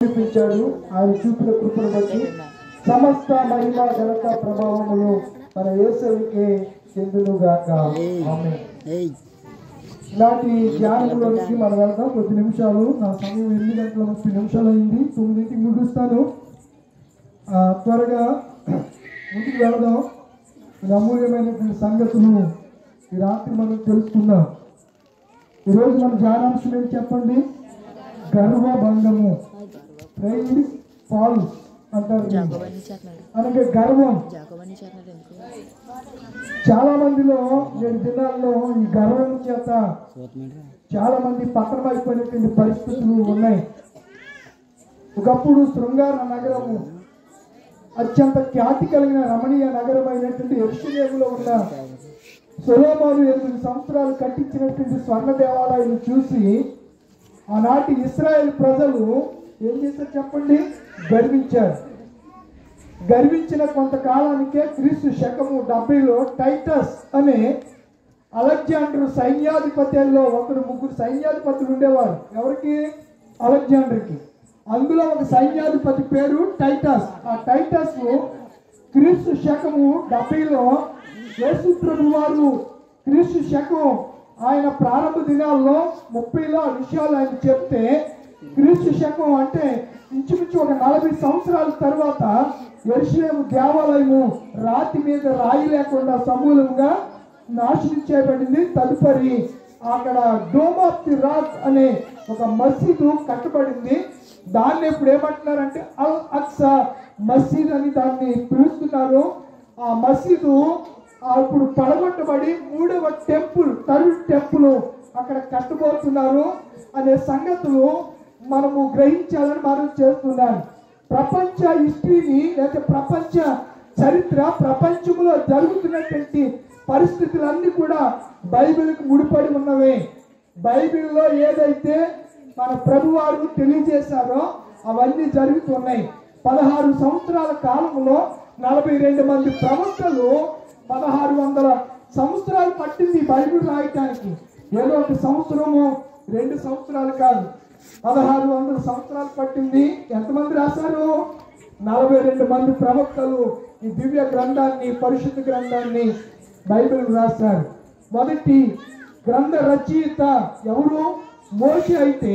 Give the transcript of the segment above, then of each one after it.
చూపించాడు. ఆయన చూపిన కృపను బట్టి సమస్త మహిమ ఘనత ప్రభావములు మన యేసుకే చెందునుగాక. ఆమేన్. ఇలాంటి ధ్యానంలోనికి మనం వెళ్దాం. కొద్ది నిమిషాలు, నా సమయం 8:30 అయింది. 9కి ముగిస్తాను. త్వరగా ముందుకు వెళదాం. అమూల్యమైనటువంటి సంగతులు ఈ రాత్రి మనం తెలుసుకుందాం. ఈరోజు మన ధ్యానాంశం ఏంటి చెప్పండి? గర్వభంగము. ప్రైడ్ ఫాల్ అంటారు, అలాగే గర్వం. చాలా మందిలో నేటి దినాల్లో ఈ గర్వం చేత చాలా మంది పతనమైపోయినటువంటి పరిస్థితులు ఉన్నాయి. ఒకప్పుడు శృంగార నగరము, అత్యంత ఖ్యాతి కలిగిన రమణీయ నగరమైనటువంటి యెరూషలేములో ఉన్న సొలొమోను 8 సంవత్సరాలు కట్టించినటువంటి స్వర్ణ దేవాలయాన్ని చూసి ఆనాటి ఇశ్రాయేల్ ప్రజలు ఏం చేశారు చెప్పండి? గర్వించారు. గర్వించిన కొంతకాలానికే క్రీస్తు శకము 70లో టైటస్ అనే అలెగ్జాండర్ సైన్యాధిపత్యంలో ముగ్గురు సైన్యాధిపతులు ఉండేవారు. ఎవరికి? అలెగ్జాండర్కి. అందులో ఒక సైన్యాధిపతి పేరు టైటస్. ఆ టైటస్ క్రీస్తు శకము 70లో యేసు ప్రభు వారు క్రీస్తు శకం ఆయన ప్రారంభ దినాల్లో 30లో విషయాలు ఆయన చెప్తే, క్రీస్తు శకం అంటే ఇంచుమించు ఒక 40 సంవత్సరాల తర్వాత యెరూషలేము దేవాలయము రాతి మీద రాయి లేకుండా సమూలంగా నాశనం చేయబడింది. తదుపరి అక్కడ డోమ్ ఆఫ్ ది రాక్ అనే ఒక మసీదు కట్టబడింది. దాన్ని ఇప్పుడు ఏమంటున్నారంటే అల్ అక్సా మసీద్ అని దాన్ని పిలుస్తున్నారు. ఆ మసీదు ఇప్పుడు పడగొట్టబడి 3వ టెంపుల్, థర్డ్ టెంపుల్ అక్కడ కట్టబోతున్నారు అనే సంగతులు మనము గ్రహించాలని మనం చేస్తున్నాను. ప్రపంచ హిస్టరీని లేదా ప్రపంచ చరిత్ర, ప్రపంచంలో జరుగుతున్నటువంటి పరిస్థితులన్నీ కూడా బైబిల్కి ముడిపడి ఉన్నవే. బైబిల్లో ఏదైతే మన ప్రభువారు తెలియజేశారో అవన్నీ జరుగుతున్నాయి. 16 సంవత్సరాల కాలంలో 42 మంది ప్రవక్తలు 1600 సంవత్సరాలు పట్టింది బైబిల్ రాయటానికి. ఏదో ఒక సంవత్సరము 2 సంవత్సరాలు కాదు, 1600 సంవత్సరాలు పట్టింది. ఎంతమంది రాశారు? 42 మంది ప్రవక్తలు ఈ దివ్య గ్రంథాన్ని, పరిశుద్ధ గ్రంథాన్ని బైబిల్ రాశారు. మొదటి గ్రంథ రచయిత ఎవరు? మోషే. అయితే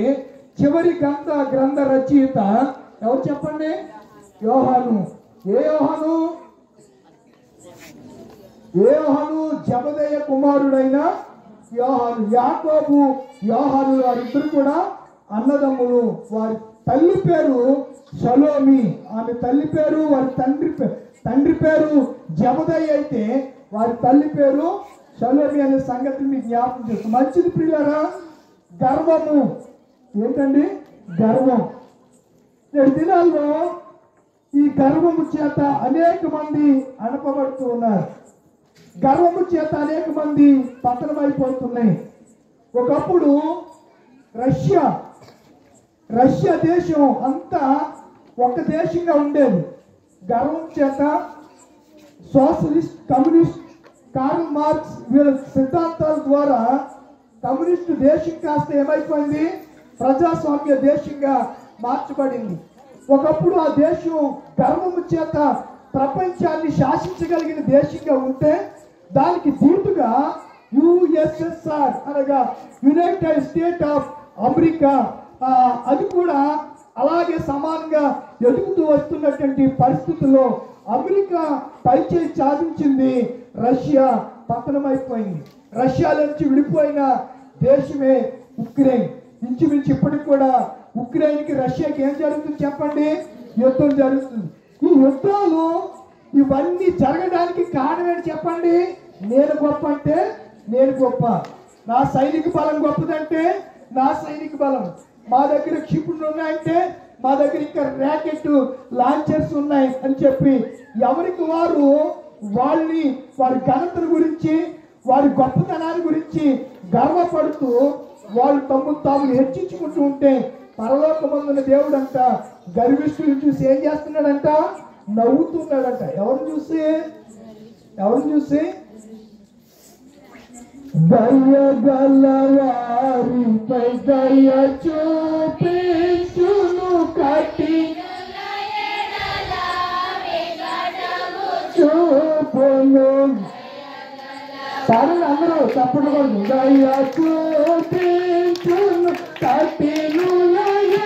చివరి గ్రంథ రచయిత ఎవరు చెప్పండి? యోహాను. ఏ యోహాను? జబదయి కుమారుడైన యోహాను. యాకోబు, యోహాను వారిద్దరు కూడా అన్నదమ్ములు. వారి తల్లి పేరు షలోమి. ఆమె తల్లి పేరు, వారి తండ్రి పేరు జబదయి. అయితే వారి తల్లి పేరు షలోమి అనే సంగతి మీకు జ్ఞాపకం చేస్తాం. మంచిది ప్రియులారా. గర్వము ఏంటండి? గర్వం. నేటి దినాల్లో ఈ గర్వము చేత అనేక మంది అనపబడుతూ ఉన్నారు. గర్వము చేత అనేక మంది పతనమైపోతున్నాయి. ఒకప్పుడు రష్యా దేశం అంతా ఒక దేశంగా ఉండేది. గర్వం చేత సోషలిస్ట్, కమ్యూనిస్ట్, కార్ల్ మార్క్స్ వీళ్ళ సిద్ధాంతాల ద్వారా కమ్యూనిస్టు దేశం కాస్త ఏమైపోయింది? ప్రజాస్వామ్య దేశంగా మార్చబడింది. ఒకప్పుడు ఆ దేశం గర్వము చేత ప్రపంచాన్ని శాసించగలిగిన దేశంగా ఉంటే, దానికి దీటుగా యుఎస్ఎస్ఆర్ అనగా యునైటెడ్ స్టేట్ ఆఫ్ అమెరికా అది కూడా అలాగే సమానంగా ఎదుగుతూ వస్తున్నటువంటి పరిస్థితుల్లో అమెరికా పైచేయి సాధించింది, రష్యా పతనమైపోయింది. రష్యా నుంచి విడిపోయిన దేశమే ఉక్రెయిన్. ఇంచుమించు ఇప్పటికి కూడా ఉక్రెయిన్కి రష్యాకి ఏం జరుగుతుంది చెప్పండి? యుద్ధం జరుగుతుంది. ఈ యుద్ధాలు ఇవన్నీ జరగడానికి కారణం ఏంటి చెప్పండి? నేను గొప్ప అంటే నేను గొప్ప, నా సైనిక బలం గొప్పదంటే నా సైనిక బలం, మా దగ్గర క్షిపణులు ఉన్నాయంటే మా దగ్గర ఇంకా ర్యాకెట్ లాంచర్స్ ఉన్నాయి అని చెప్పి ఎవరికి వారి ఘనతల గురించి, వారి గొప్పతనాన్ని గురించి గర్వపడుతూ వాళ్ళు తాము హెచ్చించుకుంటూ ఉంటే, పరలోకమందున దేవుడు అంట గర్విష్ఠులను చూసి ఏం చేస్తున్నాడంట? నవ్వుతున్నాడంట. ఎవరు చూసి? దయగలవారిపై దయ చూపించును కటి పాడండి అందరూ చప్పట్లు కొడుతూ. దయ చూపించును కఠినుల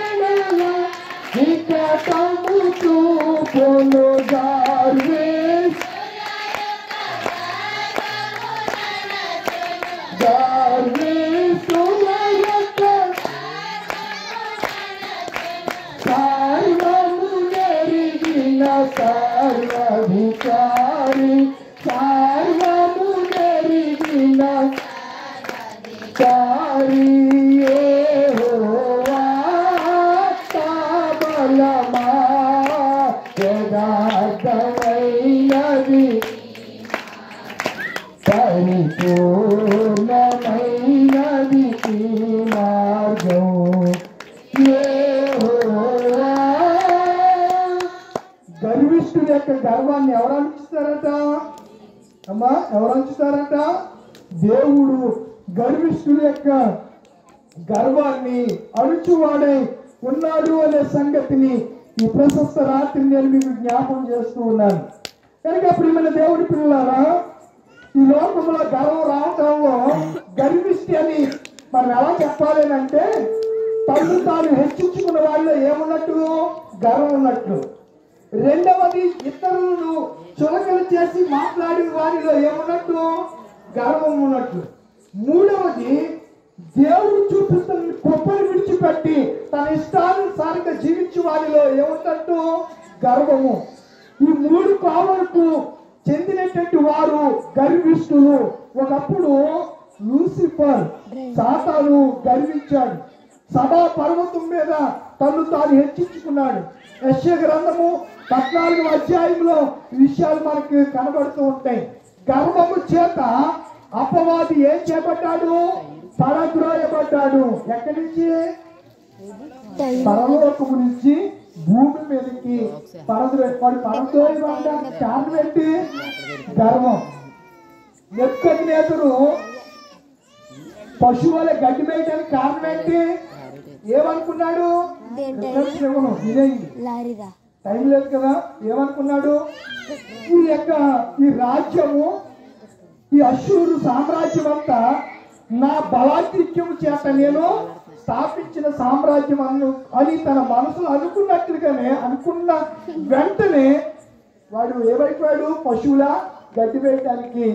ఎడల వికటము చూపును గార్వేష్ గార్వేషుల యొక్క సర్వము నెరిగిన సర్వాధికారి సర్వము నెరిగిన కారి యెహోవా బలమా యథార్థమైనది పరిపూర్ణమైనది ఈ మార్గం యెహోవా. గర్విష్ఠుడి యొక్క గర్వాన్ని ఎవరు అనిపిస్తారట అమ్మా? ఎవరు అనిపిస్తారట? దేవుడు గర్విష్ఠుడి యొక్క గర్వాన్ని అణుచువాడై ఉన్నాడు అనే సంగతిని ఈ ప్రశస్త రాత్రి నేను మీకు జ్ఞాపకం చేస్తూ ఉన్నాను. కనుక ప్రియమైన దేవుడి పిల్లలారా, ఈ లోకంలో గర్వం రావడంలో గర్విష్టి అని మనం ఎలా చెప్పాలి అంటే తను తాను హెచ్చించుకున్న వాళ్ళలో ఏమున్నట్టు? గర్వం ఉన్నట్లు. రెండవది, ఇతరులను చులకన చేసి మాట్లాడిన వారిలో ఏమున్నట్టు? గర్వం ఉన్నట్లు. మూడవది, దేవుడు చూపిస్తున్న కృపను విడిచిపెట్టి తన ఇష్టానుసారంగా జీవించే వారిలో ఏమున్నట్టు? గర్వము. ఈ మూడు కోవలకు చెందినటువంటి వారు గర్విష్ఠులు. ఒకప్పుడు లూసిఫర్ సాతాను గర్వించాడు. సభా పర్వతం మీద తను తాను హెచ్చించుకున్నాడు. యెషయా గ్రంథము 14వ అధ్యాయంలో ఈ విషయాలు మనకి కనబడుతూ ఉంటాయి. గర్వము చేత అపవాది ఏం చేపట్టాడు? పడద్రోయబడ్డాడు. ఎక్కడి నుంచి? పరలోకము నుంచి భూమి మీదకి పడద్రోయబడ్డానికి కారణం ఏంటి? గర్వం. నెబుకద్నెజరు పశువుల గడ్డి మేయడానికి కారణం ఏంటి? ఏమనుకున్నాడు? టైం లేదు కదా. ఏమనుకున్నాడు? ఈ రాజ్యము, ఈ అశ్షూరు సామ్రాజ్యం అంతా నా బలాధిక్యము చేత నేను స్థాపించిన సామ్రాజ్యం అని తన మనసులో అనుకున్నట్లుగానే అనుకున్న వెంటనే వాడు ఏమైపోయాడు? పశువుల గడ్డి వేయడానికి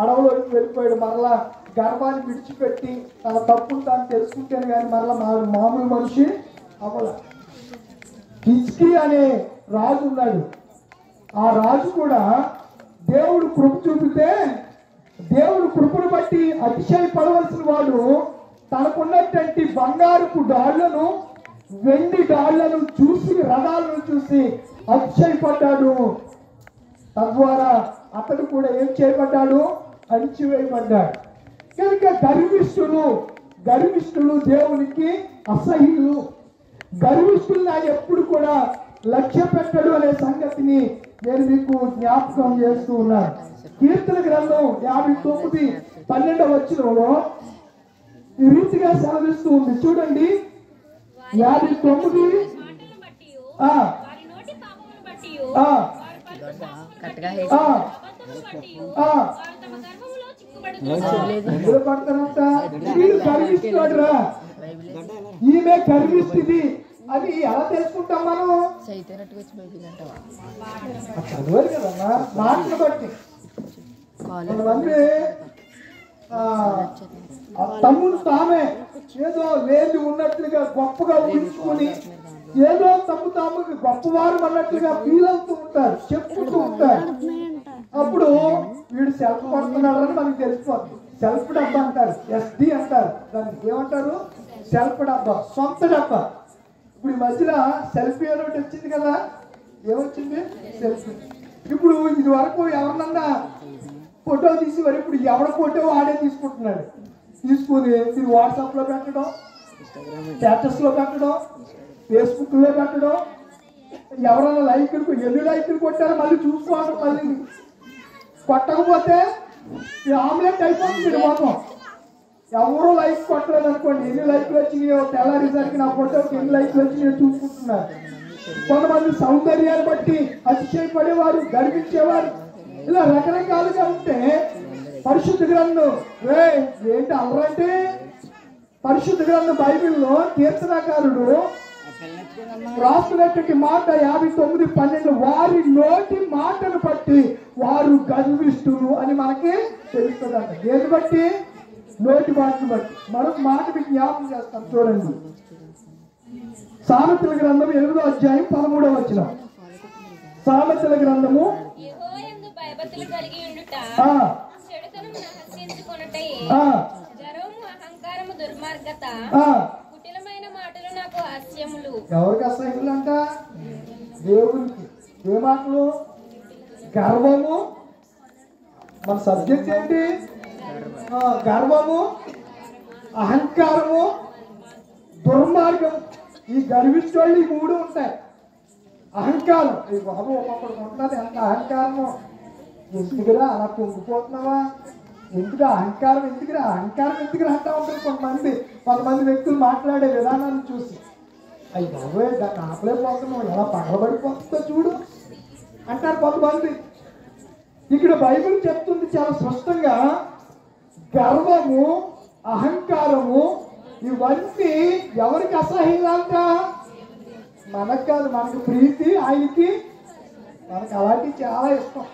అడవులోకి వెళ్ళిపోయాడు. మరలా గర్వాన్ని విడిచిపెట్టి తన తప్పును తాను తెలుసుకుంటాను కానీ మరలా మామూలు మనిషి అవ్వాల. హిజ్కీ అనే రాజు ఉన్నాడు. ఆ రాజు కూడా దేవుడు కృప చూపితే దేవుడు కృపను బట్టి అతిశయపడవలసిన వాడు తనకున్నటువంటి బంగారపు డాళ్లను, వెండి డాళ్లను చూసి, రథాలను చూసి అతిశయపడ్డాడు. తద్వారా అతడు కూడా ఏం చేయబడ్డాడు? అణిచివేయబడ్డాడు. కనుక గర్విష్ఠులు దేవునికి అసహ్యులు. గర్విష్ఠులను ఆయన ఎప్పుడు కూడా లక్ష్య పెట్టడు అనే సంగతిని నేను మీకు జ్ఞాపకం చేస్తూ ఉన్నాను. కీర్తన గ్రంథం 59:12 వచనంలో ఈ రీతిగా సెలవిస్తూ ఉంది. చూడండి, 59 ఈమె గర్విష్టిది అది ఎలా తెలుసుకుంటాం మనం? చదవాలి కదమ్మా, మాటలు బట్టి. కొంతమంది తమ్ముడు తామే ఏదో లేదు ఉన్నట్లుగా గొప్పగా ఊహించుకొని ఏదో తాముకి గొప్పవారు అన్నట్లుగా ఫీల్ అవుతూ ఉంటారు, చెప్పుకుంటూ ఉంటారు. అప్పుడు వీడు సెల్ఫ్ పడుతున్నాడని మనకి తెలిసిపోతుంది. సెల్ఫ్ డబ్బా అంటారు, SD అంటారు. దానికి ఏమంటారు? సెల్ఫ్ డబ్బా, సొంత డబ్బా. ఇప్పుడు ఈ మధ్యలో సెల్ఫీ అని ఒకటి వచ్చింది కదా. ఏమొచ్చింది? సెల్ఫీ. ఇప్పుడు ఇది వరకు ఎవరినన్నా ఫోటో తీసి మరి ఇప్పుడు ఎవరి ఫోటో ఆడే తీసుకుంటున్నాడు. తీసుకుని ఇది వాట్సాప్లో పెట్టడం, స్టేటస్లో పెట్టడం, ఫేస్బుక్లో పెట్టడం. ఎవరైనా ఎన్ని లైకులు కొట్టారో మళ్ళీ చూసుకోవడం. మళ్ళీ కొట్టకపోతే ఈ ఆమ్లెట్ అయిపోతుంది మొత్తం. ఎవరో లైక్ కొట్టలేదు అనుకోండి, ఎన్ని లైక్లు వచ్చినాయో తెల్లారేసరికి నా ఫోటోకి ఎన్ని లైక్లు వచ్చినాయో చూసుకుంటున్నారు. కొంతమంది సౌందర్యాన్ని బట్టి అతిశయపడేవారు, గర్వించేవారు. ఇలా రకరకాలుగా ఉంటే పరిశుద్ధ గ్రంథం ఏంటి అల్లరంటే పరిశుద్ధ గ్రంథం బైబిల్లో కీర్తనకారుడు రాస్తున్నటువంటి మాట 59:12 వారి నోటి మాటను బట్టి వారు గర్విష్ఠులు అని మనకి తెలుస్తుందంట. దేని బట్టి? నోటి మాటను బట్టి. మరొక మాట మీకు జ్ఞాపకం చేస్తాను చూడండి. సామెతల గ్రంథం 8వ అధ్యాయం 13వ వచనం. సామెతల గ్రంథము ఎవరికి అసహ్యములు అంట? దేవునికి. ఏ మాటలు? గర్వము. మన సబ్జెక్ట్ ఏంటి? గర్వము, అహంకారము, దుర్మార్గం. ఈ గర్వించోళ్ళు ఈ మూడు ఉంటాయి. అహంకారం, ఈ బాబు ఒక్కొక్కడికి ఉంటుంది ఎంత అహంకారము. ఎందుకురా అలా పొంగిపోతున్నావా? ఎందుకు అహంకారం? ఎందుకురా అంటా ఉంటారు కొంతమంది వ్యక్తులు మాట్లాడే విధానాన్ని చూసి. అయ్యి బాబోయే దాన్ని ఆపలేకపోతున్నావు, ఎలా పగలబడిపోతుందో చూడు అంటారు కొంతమంది. ఇక్కడ బైబిల్ చెప్తుంది చాలా స్పష్టంగా, గర్వము, అహంకారము ఇవన్నీ ఎవరికి అసహ్యంగా? మనకు కాదు, మనకు ప్రీతి, ఆయనకి మనకు అలాంటివి చాలా ఇష్టం.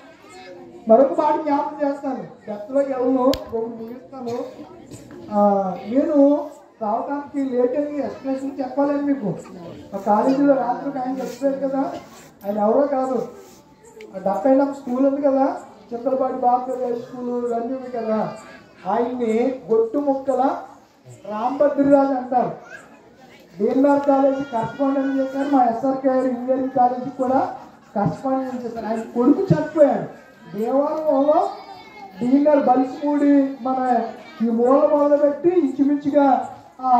మరొక మాట జ్ఞాపకం చేస్తాను, గతంలోకి వెళ్ళను, ముగిస్తాను. నేను రావడానికి లేట్ అని ఎక్స్ప్లెనేషన్ చెప్పాలని మీకు. మా కాలేజీలో రాత్రికి ఆయన చెప్పారు కదా, ఆయన ఎవరో కాదు, 70 స్కూల్ ఉంది కదా, చింతలపాటి బాబు స్కూల్ ఇవన్నీ ఉంది కదా, ఆయన్ని గొట్టు ముక్కల రాంభద్రరాజు అంటారు. డిఎన్ఆర్ కాలేజీ కరస్పాండెంట్ చేశారు, మా ఎస్ఆర్కే ఇంజనీరింగ్ కాలేజీకి కూడా కరస్పాండెంట్ చేశారు. ఆయన కొడుకు చనిపోయాడు. దేవాలయంలో డిఎన్ఆర్ బలిసిమూడి మన ఈ మూల మొదలుపెట్టి ఇంచుమించుగా ఆ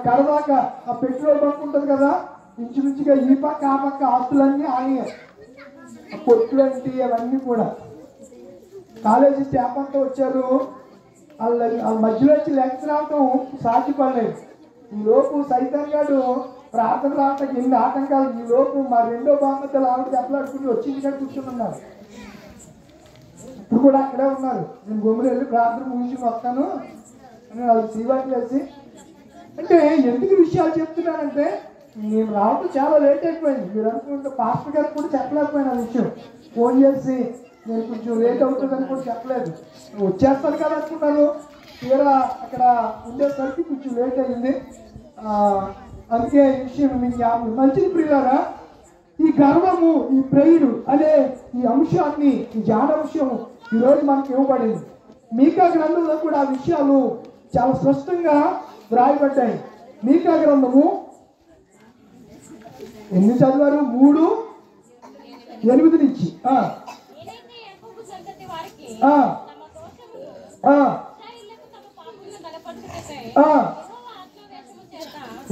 కడదాక ఆ పెట్రోల్ బంక్ ఉంటుంది కదా, ఇంచుమించుగా ఈ పక్క ఆ పక్క ఆస్తులన్నీ ఆయన కొట్టులంటి అవన్నీ కూడా. కాలేజీ స్టాఫ్ అంతా వచ్చారు, వాళ్ళ మధ్యలో వచ్చి లెక్చర్ రావటం సాధ్యపడలేదు. ఈలోపు సైతాన్ గారు ప్రార్థన రావటానికి ఎన్ని ఆటంకాలు. ఈలోపు మా రెండో బామ్మద్దలు ఆవిడ దెబ్బలాడుకుని వచ్చింది కానీ కూర్చొని ఉన్నారు. ఇప్పుడు కూడా అక్కడే ఉన్నారు. నేను గొమ్మలు వెళ్ళి ప్రార్థన ముగించుకుని వస్తాను అని వాళ్ళు సీవాట్లు వేసి. అంటే ఎందుకు విషయాలు చెప్తున్నానంటే, నేను రావటం చాలా లేట్ అయిపోయింది. మీరు అనుకుంటే పాస్టర్ గారికి కూడా చెప్పలేకపోయినా ఆ విషయం. ఫోన్ చేసి నేను కొంచెం లేట్ అవుతుందని కూడా చెప్పలేదు. వచ్చేస్తాను కదా అనుకున్నాను, తీరా అక్కడ ఉండేసరికి కొంచెం లేట్ అయింది. అందుకే ఈ విషయం మీకు మంచిది ప్రియులారా. ఈ గర్వము, ఈ ప్రేయుడు అనే ఈ అంశాన్ని, ఈ జాడంశము ఈరోజు మనకి ఇవ్వబడింది. మీకా గ్రంథంలో కూడా ఆ విషయాలు చాలా స్పష్టంగా వ్రాయబడ్డాయి. మీకా గ్రంథము ఎన్ని చదివారు? 3:8 నుంచి.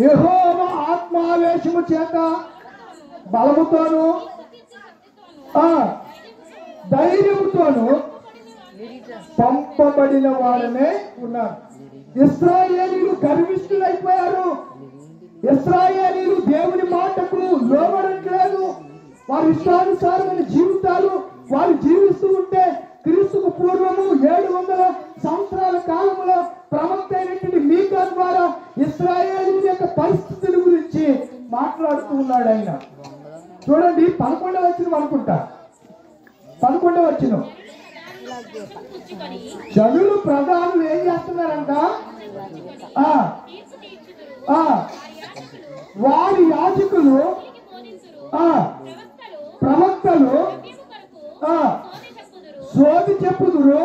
యెహోవా ఆత్మావేశము చేత బలముతోను ధైర్యముతోను పంపబడిన వాడనే ఉన్నారు. ఇశ్రాయేలీయులు గర్విష్ఠులైపోయారు. ఇశ్రాయేలీయులు దేవుని మాటకు లోబడట్లేదు. వారి ఇష్టానుసారమైన జీవితాలు వారు జీవిస్తూ ఉంటే, క్రీస్తుకు పూర్వము 700 సంవత్సరాల కాలంలో ప్రవక్త అయినటువంటి మీకా ద్వారా ఇశ్రాయేలీయుల యొక్క పరిస్థితుల గురించి మాట్లాడుతూ ఉన్నాడు ఆయన. చూడండి 11వ వచనం అనుకుంటా. 11వ వచనం. జనులు ప్రధానులు ఏం చేస్తున్నారంట? వారి యాజకులు, ప్రవక్తలు సోది చెప్పుదురు.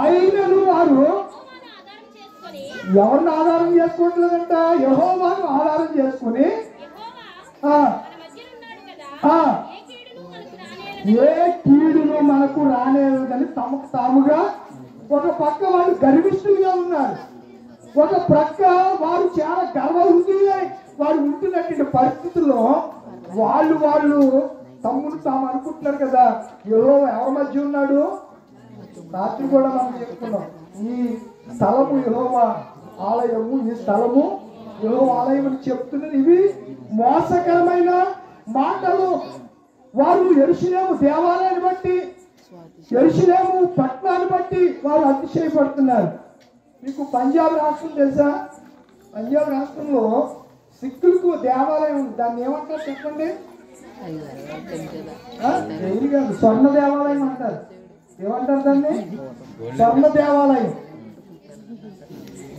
అయినను వారు ఎవరిని ఆధారం చేసుకోవట్లేదంట? యెహోవాను ఆధారం చేసుకుని ఏ కీడును మనకు రానేదని తమకు తాముగా ఒక పక్క వాళ్ళు గర్విష్ఠులుగా ఉన్నారు, ఒక ప్రక్క వారు చాలా గర్వహృదయులై వారు ఉంటున్నటువంటి పరిస్థితుల్లో వాళ్ళు తమ్ముడు తాము అనుకుంటున్నారు కదా, యెహోవా ఎవరి మధ్య ఉన్నాడు? రాత్రి కూడా మనం చెప్పుకున్నాం, ఈ స్థలము యెహోవా ఆలయము, ఈ స్థలము యెహోవా ఆలయం అని చెప్తున్నది. ఇవి మోసకరమైన మాటలు. వారు యెరూషలేము దేవాలయాన్ని బట్టి యెరూషలేము పట్టణాన్ని బట్టి వారు అతిశయపడుతున్నారు. మీకు పంజాబ్ రాష్ట్రం తెలుసా? పంజాబ్ రాష్ట్రంలో సిక్కులకు దేవాలయం ఉంది. దాన్ని ఏమంటారు చెప్పండి? స్వర్ణ దేవాలయం అంటారు. ఏమంటారు దాన్ని? స్వర్ణ దేవాలయం.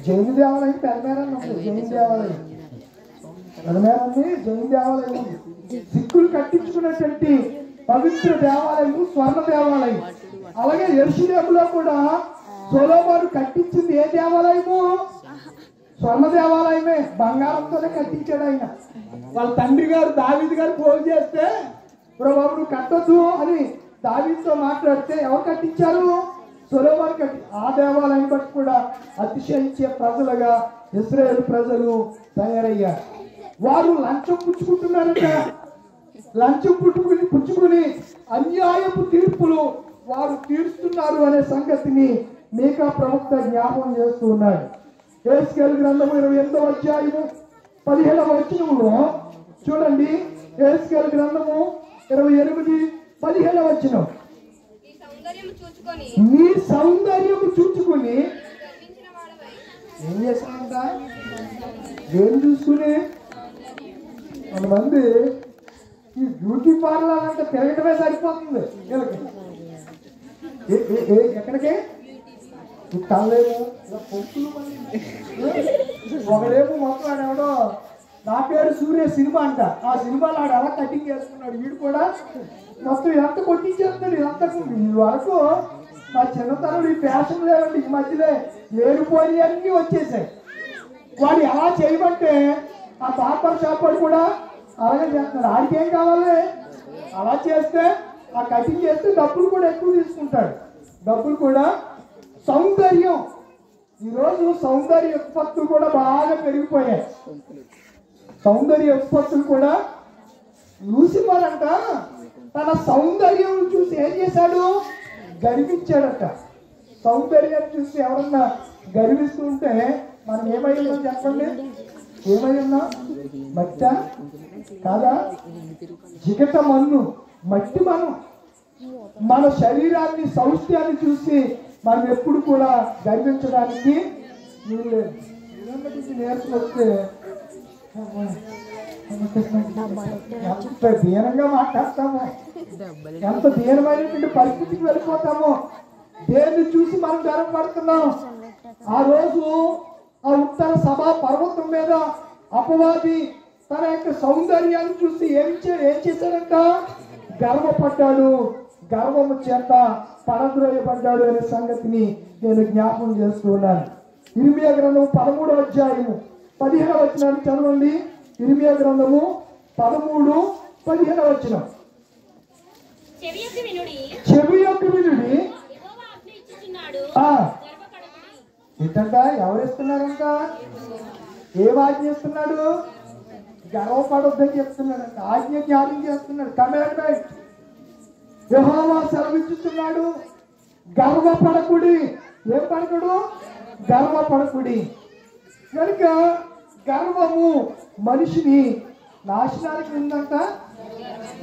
జైన్ దేవాలయం పెరమేరని ఉంది. జైన్ దేవాలయం పెరమేరంది. జైన్ దేవాలయం ఉంది. సిక్కులు కట్టించుకున్నటువంటి పవిత్ర దేవాలయము స్వర్ణ దేవాలయం. అలాగే యెరూషలేములో కూడా సొలొమోను కట్టించింది ఏ దేవాలయము? స్వర్ణ దేవాలయమే. బంగారంతోనే కట్టించాడు ఆయన. వాళ్ళ తండ్రి గారు దావీదు గారు ఫోన్ చేస్తే ప్రభు నువ్వు కట్టొద్దు అని దావీదుతో మాట్లాడితే ఎవరు కట్టించారు? సొలొమోను కట్టి. ఆ దేవాలయం బట్టి కూడా అతిశయించే ప్రజలుగా ఇశ్రాయేలు ప్రజలు తయారయ్యారు. వారు లంచం పుచ్చుకుంటున్నారట. లంచం పుచ్చుకుని అన్యాయపు తీర్పులు వారు తీరుస్తున్నారు అనే సంగతిని మీకా ప్రవక్త జ్ఞాపకం చేస్తూ ఉన్నాడు. యెహెజ్కేలు గ్రంథము 28వ అధ్యాయము 17వ వచనములో చూడండి. యెహెజ్కేలు గ్రంథము 28:17వ వచనం. నీ సౌందర్యము చూచుకుని ఏం చేస్తానంట? ఏం చూసుకుని కొంతమంది ఈ బ్యూటీ పార్లర్ అంటే తిరగటమే సరిపోతుంది వీళ్ళకి. ఎక్కడికి తల్లేమో పొక్కులు ఒకడేమో మొత్తం ఆడెవడో నా పేరు సూర్య సినిమా అంట. ఆ సినిమాలో ఆడు అలా కటింగ్ చేసుకున్నాడు. వీడు కూడా మొత్తం ఎంత కొట్టించేస్తున్నాడు. ఇదంతా ఈ వరకు మా చిన్నతనం ఈ ఫ్యాషన్ లేవండి. ఈ మధ్యలో లేనిపోయి అన్నీ వచ్చేసాయి. వాడు ఎలా చేయమంటే ఆ బార్బర్ షాప్ వాడు కూడా అలాగే చేస్తున్నాడు. ఆడికి ఏం కావాలి? అలా చేస్తే ఆ కటింగ్ చేస్తే డబ్బులు కూడా ఎక్కువ తీసుకుంటాడు. డబ్బులు కూడా. సౌందర్యం ఈరోజు సౌందర్య ఉత్పత్తులు కూడా బాగా పెరిగిపోయాయి. సౌందర్య ఉత్పత్తులు కూడా. లూసిఫర్ అంట తన సౌందర్యం చూసి ఏం చేశాడు? గర్వించాడట. సౌందర్యం చూసి ఎవరన్నా గర్విస్తూ ఉంటే మనం ఏమై ఉన్నాం చెప్పండి? ఏమై ఉన్నాం? మట్ట కాదా? జిగట మన్ను, మట్టి మనం. మన శరీరాన్ని సౌష్ఠ్యాన్ని చూసి మనం ఎప్పుడు కూడా గర్వించడానికి వీల్లేదు. నేర్చుకు వస్తే ఎంత దీనంగా మాట్లాడతామో, ఎంత దీనమైనటువంటి పరిస్థితికి వెళ్ళిపోతామో, దేన్ని చూసి మనం గర్వపడుతున్నాం. ఆ రోజు ఆ ఉత్తర సభా పర్వతం మీద అపవాది తన యొక్క సౌందర్యాన్ని చూసి ఏం చేశాడంట? గర్వపడ్డాడు. గర్వము చేత పడద్రోయబడ్డాడు అనే సంగతిని నేను జ్ఞాపకం చేస్తూ ఉన్నాను. ఇర్మియా గ్రంథము 13వ అధ్యాయము 15వ వచనాన్ని చదవండి. ఇర్మియా గ్రంథము 13:15వ వచనం. చెవి యొక్క వినుడి. ఏంటంట? ఎవరిస్తున్నారంట? ఏం ఆజ్ఞ ఇస్తున్నాడు? గర్వపడొద్దని చెప్తున్నాడంట. ఆజ్ఞ జ్ఞాపకం చేస్తున్నాడు. కమాండ్మెంట్. యెహోవా సెలవిస్తున్నాడు, గర్వపడకుడి. ఏం పడకుడు? గర్వపడకుడి. కనుక గర్వము మనిషిని నాశనానికి ఉందంట,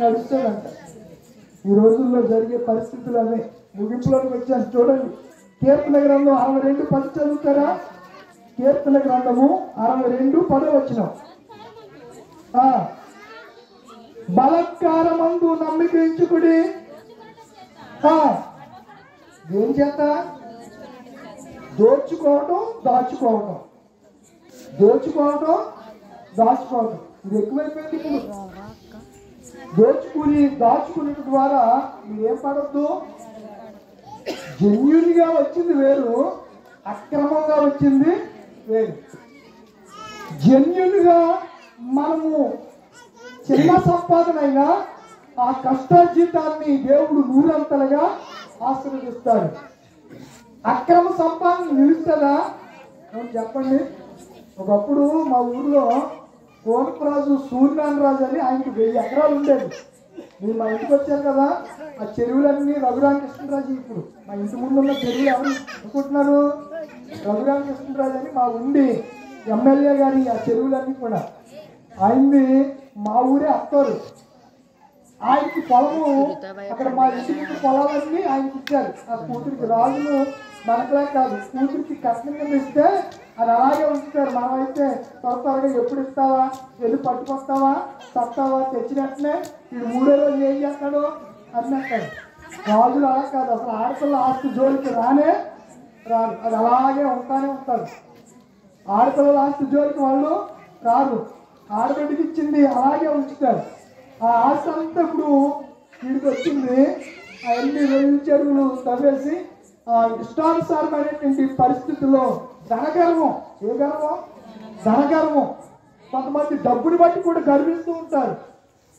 నడుస్తాడంట. ఈ రోజుల్లో జరిగే పరిస్థితులు అవే. ముగింపులోకి వచ్చాను చూడండి. కీర్తన గ్రంథం 62:10 చదువుతారా? కీర్తన గ్రంథము 62:10 వచనం. బలత్కారమందు నమ్మిక ఉంచుకుడి. ఏం చేత? దోచుకోవటం, దాచుకోవటం. దోచుకోవటం, దాచుకోవటం. ఇది ఎక్కువైపోయింది ఇప్పుడు. దాచుకునే ద్వారా మీరేం పడద్దు? జెన్యూన్ గా వచ్చింది వేరు, అక్రమంగా వచ్చింది వేరు. జెన్యూన్ గా మనము చిన్న సంపాదన అయినా ఆ కష్టార్జితాన్ని దేవుడు నూరంతలుగా ఆశీర్వదిస్తాడు. అక్రమ సంపాదన నిలుస్తుందా? చెప్పండి. ఒకప్పుడు మా ఊర్లో కోనపరాజు సూర్యనారాయణ రాజు అని ఆయనకి 1000 ఎకరాలు ఉండేది. మీరు మా ఇంటికి వచ్చారు కదా, ఆ చెరువులన్నీ రఘురామకృష్ణరాజు. ఇప్పుడు మా ఇంటి ముందు ఉన్న చెరువులు ఎవరు అనుకుంటున్నారు? రఘురామకృష్ణరాజు అని మా ఉండి ఎమ్మెల్యే గారి ఆ చెరువులన్నీ కూడా ఆయన్ని. మా ఊరే అత్తోరు. ఆయనకి పొలము అక్కడ మా ఇంటికి పొలాలన్నీ ఆయనకి ఇచ్చారు. ఆ కూతురికి రాజులు మనకులా కాదు, కూతురికి కట్నం కింద ఇస్తే అది అలాగే ఉంచుతారు. మనమైతే త్వరగా ఎప్పుడు ఇస్తావా, వెళ్ళి పట్టుకొస్తావా, తస్తావా, తెచ్చినట్టునే వీడు 3వ రోజు ఏం చేస్తాడు అన్నట్టాడు. రాజులు అలా కాదు, అసలు ఆడపిల్ల ఆస్తి జోలికి రానే రాదు, అది అలాగే ఉంటానే ఉంటారు. ఆడపిల్లల ఆస్తి జోలికి వాళ్ళు రాదు, ఆడబిడ్డకి ఇచ్చింది అలాగే ఉంచుతారు. ఆ ఆస్తి అంతా ఇప్పుడు వీడికి వచ్చింది. అవన్నీ వెయ్యి చెరువులు తవ్వేసి ఇష్టానుసారమైనటువంటి పరిస్థితుల్లో ధనగర్వం, ఏ గర్వం, ధనగర్వం. కొంతమంది డబ్బుని బట్టి కూడా గర్విస్తూ ఉంటారు,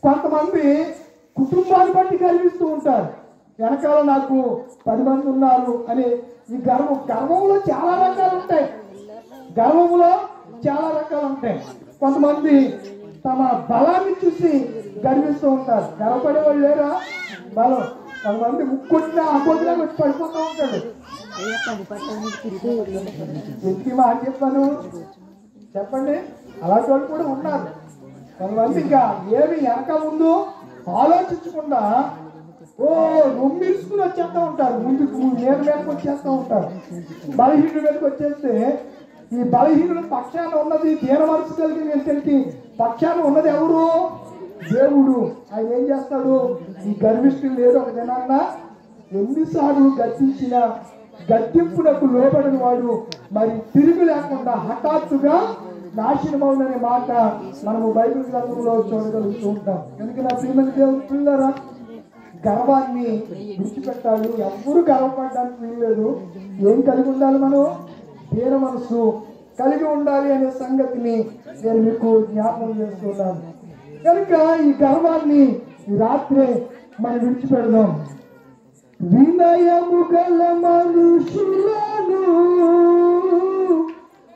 కొంతమంది కుటుంబాన్ని బట్టి గర్విస్తూ ఉంటారు. వెనకాల నాకు 10 మంది ఉన్నారు అని ఈ గర్వంలో చాలా రకాలు ఉంటాయి. గర్వంలో చాలా రకాలు ఉంటాయి. కొంతమంది తమ బలాన్ని చూసి గర్విస్తూ ఉంటారు. గర్వపడే వాళ్ళు లేరా? బలం. కొంతమంది ముక్కొట్టినా అబ్బొద్దులా వచ్చి పడిపోతూ ఉంటాడు. ఎందుకు మాట చెప్పాను చెప్పండి? అలాంటి వాళ్ళు కూడా ఉన్నారు. కొంతమంది ఇంకా ఏమి వెనక ముందు ఆలోచించకుండా రొమ్మిరుసుకుని వచ్చేస్తూ ఉంటారు. ముందుకు మీదకి వచ్చేస్తూ ఉంటారు. బలహీనుడి మీదకి వచ్చేస్తే ఈ బలహీనుడు పక్షాన ఉన్నది, దీన మనసు కలిగిన పక్షాన ఉన్నది ఎవరు? దేవుడు. ఆయన ఏం చేస్తాడు? ఈ గర్విష్ఠులు లేదు ఒక జనాన్న ఎన్నిసార్లు గర్తించిన గర్తింపునకు లోబడిన వాడు మరి తిరిగి లేకుండా హఠాత్తుగా నాశనమవుననే మాట మనము బైబిల్ గ్రంథంలో చూడగలుగుతూ ఉంటాం. కనుక నా ప్రియమైన దేవుని పిల్లరా, గర్వాన్ని విడిచిపెట్టాలి. ఎవ్వరూ గర్వపడడానికి వీల్లేదు. ఏం కలిగి ఉండాలి? మనం దీన మనసు కలిగి ఉండాలి అనే సంగతిని నేను మీకు జ్ఞాపకం చేస్తున్నాను. కనుక ఈ గర్వాన్ని ఈ రాత్రి మనం విడిచిపెడదాం. వినయము గల మనుషులను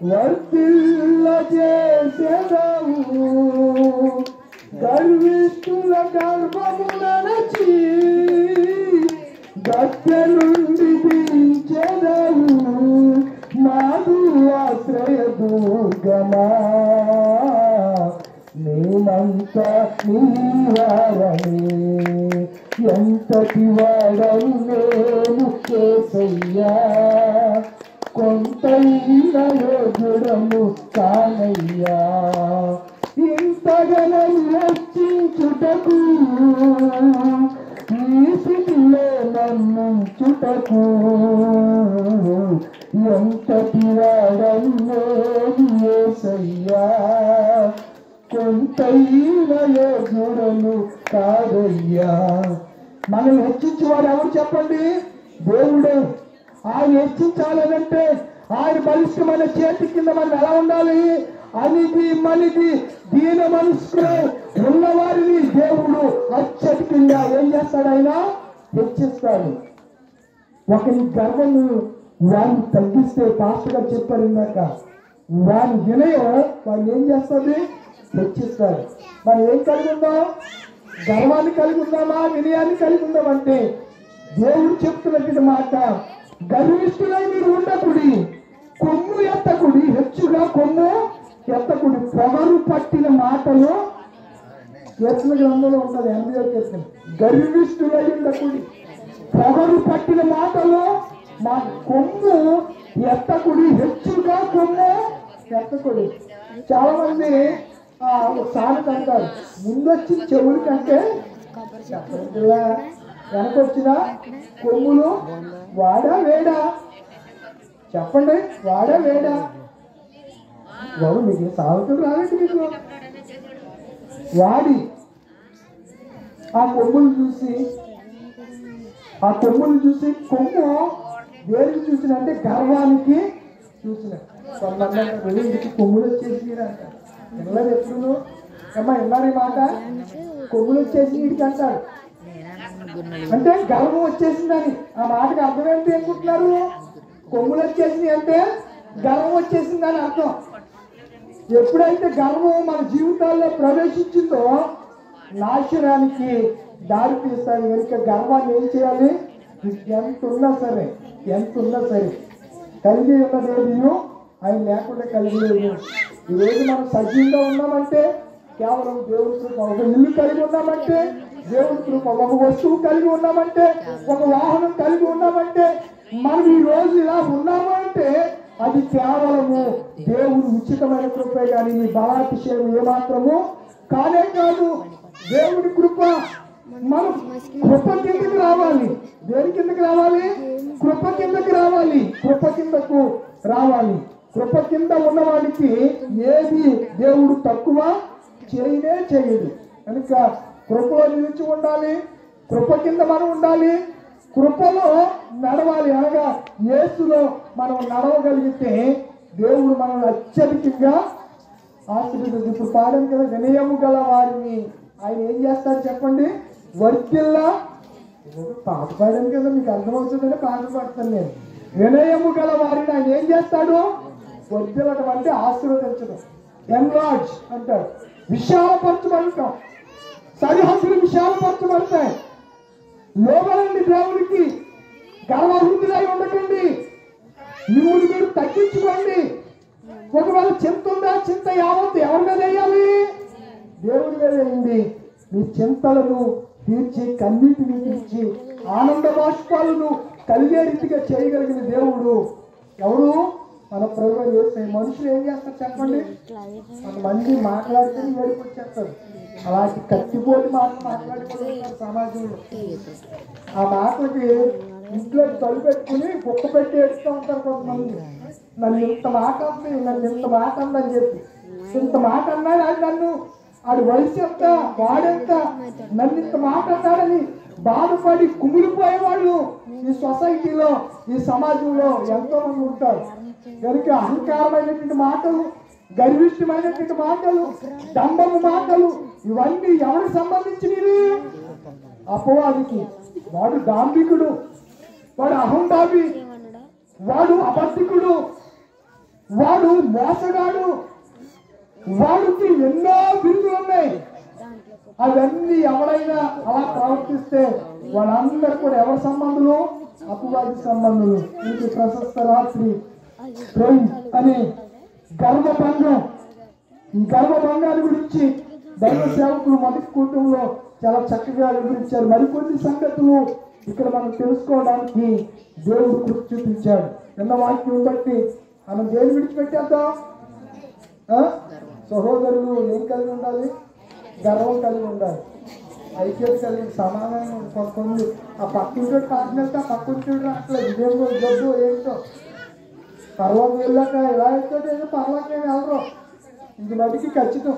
వర్తిల్ల చేసేదవు, గర్విష్ఠుల గర్వము నడచి గట్టె నుండి దించెదవు, నాదు ఆశ్రయ దుర్గమా, నేనంత నీవారని, ఎంతటి వాడను నేను యేసయ్యా, కొంతైన యోగుడము కానయ్యా, ఇంతగనం రక్షించుటకు ఈ స్థితిలో నన్నుంచుటకు, ఎంతటి వాడను యేసయ్యా, కొంతైన యోగుడము కాదయ్యా. మనల్ని హెచ్చించేవాడు ఎవరు చెప్పండి? దేవుడే. ఆయన హెచ్చించాలనంటే ఆయన బలిష్టమైన చేతి కింద మనం ఎలా ఉండాలి? అనిది మనిది దీన మనసులో ఉన్నవారిని దేవుడు అత్యధికంగా ఏం చేస్తాడు? ఆయన హెచ్చిస్తాడు. ఒకరి గర్వము వారిని తగ్గిస్తే పాస్టర్ గారు చెప్పారు ఇందాక, వారి వినయం వారిని ఏం చేస్తుంది? హెచ్చిస్తాడు. మనం ఏం కలిగి ఉందాం? గర్వాన్ని కలిగి ఉందామా, వినయాన్ని కలిగి ఉందామంటే దేవుడు చెప్తున్నటువంటి మాట, గర్విష్ఠులై మీరు ఉండకుడి, కొమ్ము ఎత్తకుడి, హెచ్చుగా కొమ్ము ఎత్తకుడి, పొగరు పట్టిన మాటలు కీర్తన గ్రంథంలో ఉంటుంది. 80వ కీర్తన. గర్విష్ఠులై ఉండకుడి, పొగరు పట్టిన మాటలు మా కొమ్ము ఎత్తకుడి, హెచ్చుగా కొమ్ము ఎత్తకుడి. చాలా మంది సామెత అంటారు, ముందొచ్చిన చెవుల కంటే వెనకొచ్చిన కొమ్ములు వాడా వేడా? చెప్పండి, వాడా వేడా? బాబు మీకు సాగుతుడు రాలేదు. మీకు వాడి ఆ కొమ్ములు చూసి కొమ్ము దేనికి చూసినంటే గర్వానికి చూసిన. కొంతమంది కొమ్ములు వచ్చేసి అంటారు. పిల్లలు ఎప్పుడు అమ్మా విన్నారు ఈ మాట? కొమ్ములు వచ్చేసి వీడికి అంటారు. అంటే గర్వం వచ్చేసిందని. ఆ మాటకి అర్థం ఏంటి అనుకుంటున్నారు? కొమ్ములు వచ్చేసింది అంటే గర్వం వచ్చేసిందని అర్థం. ఎప్పుడైతే గర్వం మన జీవితాల్లో ప్రవేశించిందో నాశనానికి దారి తీస్తాడు. కనుక గర్వాన్ని ఏం చేయాలి? ఎంత ఉన్నా సరే కలిగి ఉన్నదేమో ఆయన లేకుండా కలిగి లేదు. ఈరోజు మనం సజీవంగా ఉన్నామంటే కేవలం దేవుడు. ఒక ఇల్లు కలిగి ఉన్నామంటే దేవుడి కృప. ఒక వస్తువు కలిగి ఉన్నామంటే, ఒక వాహనం కలిగి ఉన్నామంటే, మనం ఈ రోజు ఇలా ఉన్నాము అంటే అది కేవలము దేవుడు ఉచితమైన కృపే, కానీ నీ బలాతిశయం ఏమాత్రము కానే కాదు. దేవుడి కృప. మనం కృప కిందకి రావాలి. దేని కిందకి రావాలి? కృప కిందకి రావాలి. కృప కిందకు రావాలి. కృప కింద ఉన్నవాడికి ఏది దేవుడు తక్కువ చేయనే చేయడు. కనుక కృపలో నిలిచి ఉండాలి. కృప కింద మనం ఉండాలి. కృపలో నడవాలి. అనగా యేసులో మనం నడవగలిగితే దేవుడు మనల్ని అత్యధికంగా ఆశీర్వదించాడు. ఇప్పుడు పాడాం కదా, వినయము గల వారిని ఆయన ఏం చేస్తాడు చెప్పండి? వర్తిల్లా. పాట పాడాను కదా, మీకు అర్థమవుతుందని పాట పాడతాను నేను. వినయము గల వారిని ఆయన ఏం చేస్తాడు? వర్తిల్లటం అంటే ఆశీర్వదించడం. ఎన్లార్జ్ అంటాడు. విశాలపరచబడటం. సరిహద్దులు విశాలపరచబడతాయి. లోబడండి దేవుడికి. గర్వహృతులై ఉండకండి. మిమ్మల్ని మీరు తగ్గించుకోండి. ఒకవేళ చింత ఉందా, చింత యావత్తు ఎవరి మీద వేయాలి? దేవుడి మీద వేయండి. మీ చింతలను తీర్చి, కన్నీటిని తీర్చి, ఆనంద బాష్పాలను కలిగే రీతిగా చేయగలిగిన దేవుడు ఎవరు? మన ప్రభువు యేసు. మనుషులు ఏం చేస్తారు చెప్పండి? కొంతమంది మాట్లాడితే ఏడుకొచ్చేస్తారు. అలాంటి కత్తిపోటి మాటలు మాట్లాడుకుంటారు సమాజంలో. ఆ మాటలకి ఇంట్లో తలుపెట్టుకుని కుక్క పెట్టి ఏడుస్తూ ఉంటారు కొంతమంది. నన్ను ఇంత మాట అంది, నన్ను ఇంత మాట అందని చెప్పి. ఇంత మాట అన్నాడు అది నన్ను, ఆడి వయసు ఎంత, వాడెంత, నన్ను ఇంత మాట అన్నాడని బాధపడి కుమిలిపోయేవాళ్ళు ఈ సొసైటీలో, ఈ సమాజంలో ఎంతో మంది ఉంటారు. కనుక అహంకారమైనటువంటి మాటలు, గర్విష్టమైనటువంటి మాటలు, డంబము మాటలు, ఇవన్నీ ఎవరికి సంబంధించినవి? అపవాదికి. వాడు డాంబికుడు, వాడు అహంభావి, వాడు అబద్ధికుడు, వాడు మోసగాడు. వాడికి ఎన్నో బిరుదులు ఉన్నాయి. అవన్నీ ఎవరైనా అలా ప్రవర్తిస్తే వాళ్ళందరూ కూడా ఎవరి సంబంధులు? అపవాది సంబంధులు. ఇది ప్రశస్త రాత్రి ప్రేమ్ అని గర్వభంగం. ఈ గర్వభంగాన్ని గురించి దైవ సేవకులు మొదటి కూటంలో చాలా చక్కగా వివరించారు. మరికొన్ని సంగతులు ఇక్కడ మనం తెలుసుకోవడానికి దేవుడు కృప చూపించాడు. నిన్న వాక్యం బట్టి మనం దేని విడిచిపెట్టేద్దాం? సహోదరులు ఏం కలిగి ఉండాలి? గర్వం కలిగి ఉండాలి. ఐక్యత కలిగి, సమాధానం. కొంతమంది ఆ పక్కింటి కాకినట్టు ఆ పక్కింటి రావట్లేదు. ఇదేమో జబ్బు ఏంటో. పర్లోకి వెళ్ళాక ఎలా అయితే ఏదో పర్లోకి వెళ్ళరు. ఇంటి బట్టికి ఖచ్చితం.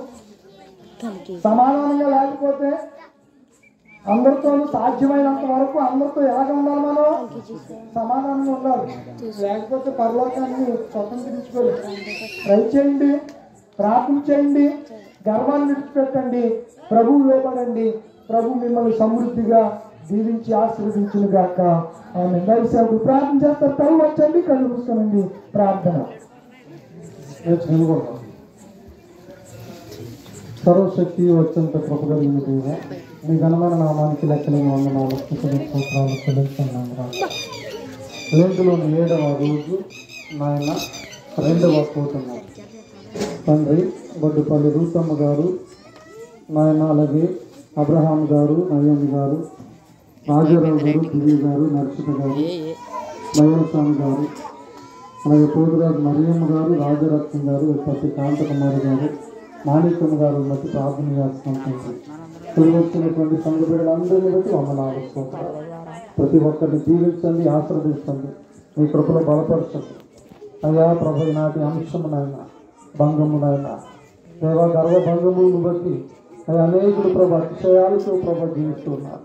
సమాధానంగా లేకపోతే అందరితో సాధ్యమైనంత వరకు అందరితో ఎలాగ ఉండాలి? మనం సమాధానంగా ఉండాలి. లేకపోతే పరలోకాన్ని స్వతంత్రించుకోలేదు. ట్రై చేయండి, ప్రార్థన చేయండి, గర్వాన్ని విడిచిపెట్టండి, ప్రభువు లోబడండి. ప్రభు మిమ్మల్ని సమృద్ధిగా దీవించి ఆశీర్వదించును గాక. ఆమె దయచేసి ప్రార్థన చేస్తారు. తల్లి వచ్చండి, కళ్ళు మూసుకోనండి. ప్రార్థన. సర్వశక్తి అత్యంత కృప కలిగిన దేవ, మీ ఘనమైన నామానికి లెక్కలేని వందనాలు, స్తోత్రాలు చెల్లిస్తున్నాను. లేఖలోని 7వ రోజు నాయన 2వ పోతున్నాం. తండ్రి బొడ్డుపల్లి రూతమ్మ గారు నాయన, అలాగే అబ్రహాం గారు, నయోమి గారు, రాజారావు గారు, దివ్య గారు, నర్సిత గారు, మయోస్వామి గారు, అలాగే పోతురాజు మరియమ్మ గారు, రాజరత్నం గారు, పత్తి కాంతకుమారి గారు, మాణిక్యమ్మ గారు బట్టి ప్రార్థన చేస్తున్నాం. వచ్చినటువంటి సంఘ బిడ్డలందరినీ బట్టి వందనాలు, స్తోత్రాలు. ప్రతి ఒక్కరిని దీవించండి, ఆశీర్వదించండి, మీ కృపలో బలపరచండి. అయ్యా ప్రభు, నాటి అంశమునైనా భంగమునైనా దేవ గర్వభంగములను బట్టి అయ్యా అనేకులు ప్రభు అతిశయాలతో ప్రభు జీవిస్తున్నారు.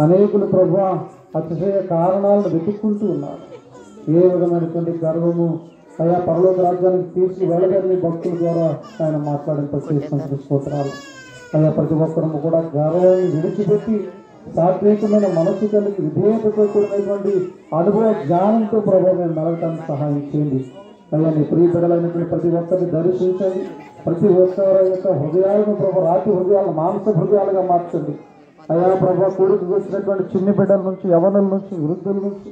అనేకులు ప్రభు అతిశయ కారణాలను వెతుక్కుంటూ ఉన్నారు. ఏ విధమైనటువంటి గర్వము అయ్యా పరలోక రాజ్యానికి తీసుకు వెళ్ళగలిగిన భక్తుల ద్వారా ఆయన మాట్లాడింపచేస్తున్న స్తోత్రాలు. అయ్యా ప్రతి ఒక్కరము కూడా గర్వాన్ని విడిచిపెట్టి సాత్వికమైన మనసు కలిగి విధేయతతో కూడినటువంటి అనుభవ జ్ఞానంతో ప్రభావం మెలగటానికి సహాయం చేయండి. అయ్యా నీ ప్రియ బిడ్డలైనటువంటి ప్రతి ఒక్కరిని దర్శించండి. ప్రతి ఒక్కరి యొక్క హృదయాలను ప్రభు రాతి హృదయాలు మాంస హృదయాలుగా మార్చండి. అయ్యా ప్రభు కూడికి వచ్చినటువంటి చిన్ని బిడ్డల నుంచి, యవనుల నుంచి, వృద్ధుల నుంచి,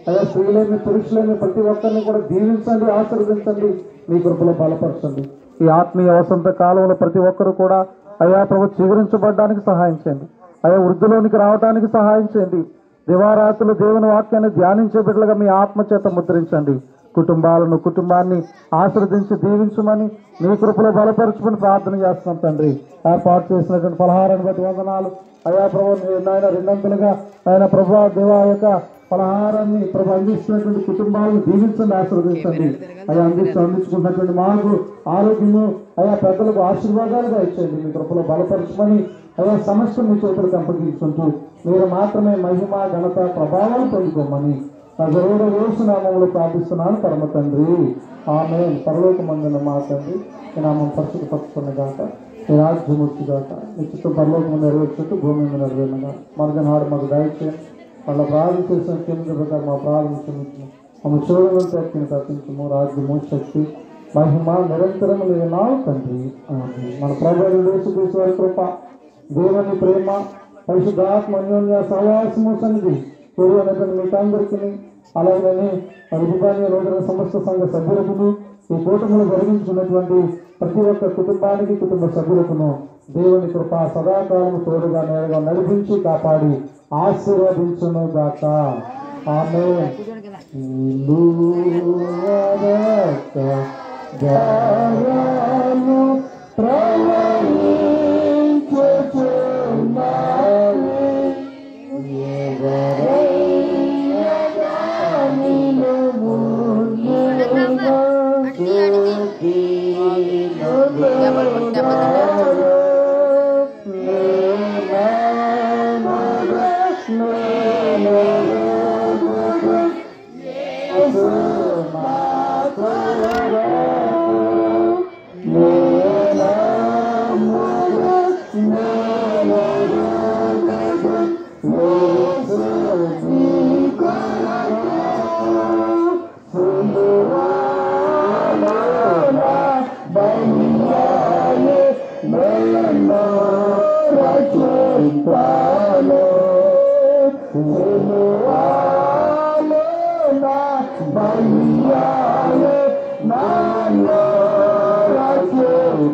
అయ్యా స్త్రీలేమి పురుషులేమి ప్రతి ఒక్కరిని కూడా దీవించండి, ఆశీర్వదించండి, మీ కృపలో బలపరచండి. ఈ ఆత్మీయ వసంత కాలంలో ప్రతి ఒక్కరు కూడా అయ్యా ప్రభు చిగురించబడడానికి సహాయం చేయండి. అయ్యా వృద్ధిలోనికి రావడానికి సహాయం చేయండి. దివారాత్రులు దేవుని వాక్యాన్ని ధ్యానించే బిడ్డలుగా మీ ఆత్మచేత ముద్రించండి. కుటుంబాన్ని ఆశీర్వదించి దీవించమని మీ కృపలో బలపరచుమని ప్రార్థన చేస్తున్నాం తండ్రి. ఏర్పాటు చేసినటువంటి పలహారాన్ని బట్టి వందనాలు అయ్యా ప్రభు. నాయన రెండంతలుగా ఆయన ప్రభు దేవా యొక్క పలహారాన్ని ప్రభు అందిస్తున్నటువంటి కుటుంబాలను దీవించండి, ఆశీర్వదించండి అయ్యా. అందించుకున్నటువంటి మాకు ఆరోగ్యము అయ్యా, పెద్దలకు ఆశీర్వాదాలుగా ఇచ్చేయండి. మీ కృపలో బలపరచుమని అయ్యా సమస్య మీ చేతులకు అప్పగించుకుంటూ మీరు మాత్రమే మహిమ ఘనత ప్రభావాలు పొందుకోమని నజరేయుడైన యేసు నామములో ప్రార్థిస్తున్నాను పరమ తండ్రి, ఆమేన్. పరలోకమందున్న మా తండ్రి, ఈ నామం పరిశుద్ధపరచుకున్న గాక, ఈ రాజ్యం వచ్చుగాక, మీ చుట్టూ పరలోకం నెరవేర్చుట్టు భూమి మీద నెరవేరుగా మనకు నాడు మాకు దయచేయండి. వాళ్ళ ప్రార్థన చేసిన కింద ప్రకారం మా ప్రార్థన క్షమించము, మమ్మల్ని చూడగలను తప్పించము. రాజ్యము శక్తి మహిమ నిరంతరం లేనావు తండ్రి, ఆమేన్. మన ప్రభువైన యేసుక్రీస్తు వారి కృప, దేవుని ప్రేమ, పరిశుద్ధాత్మ అన్యోన్య సహవాసము సన్నిధి పూర్వమైనటువంటి మీకందరికీ అలాగనే విభాగీయ రోజున సమస్త సంఘ సభ్యులకును ఈ కూటమిలో జరిగించుకున్నటువంటి ప్రతి ఒక్క కుటుంబానికి కుటుంబ సభ్యులకును దేవుని కృప సదాకాలం తోడుగా నేరుగా నడిపించి కాపాడి ఆశీర్వదించును గాక, ఆమేన్.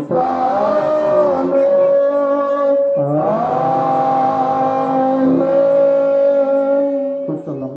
Bye.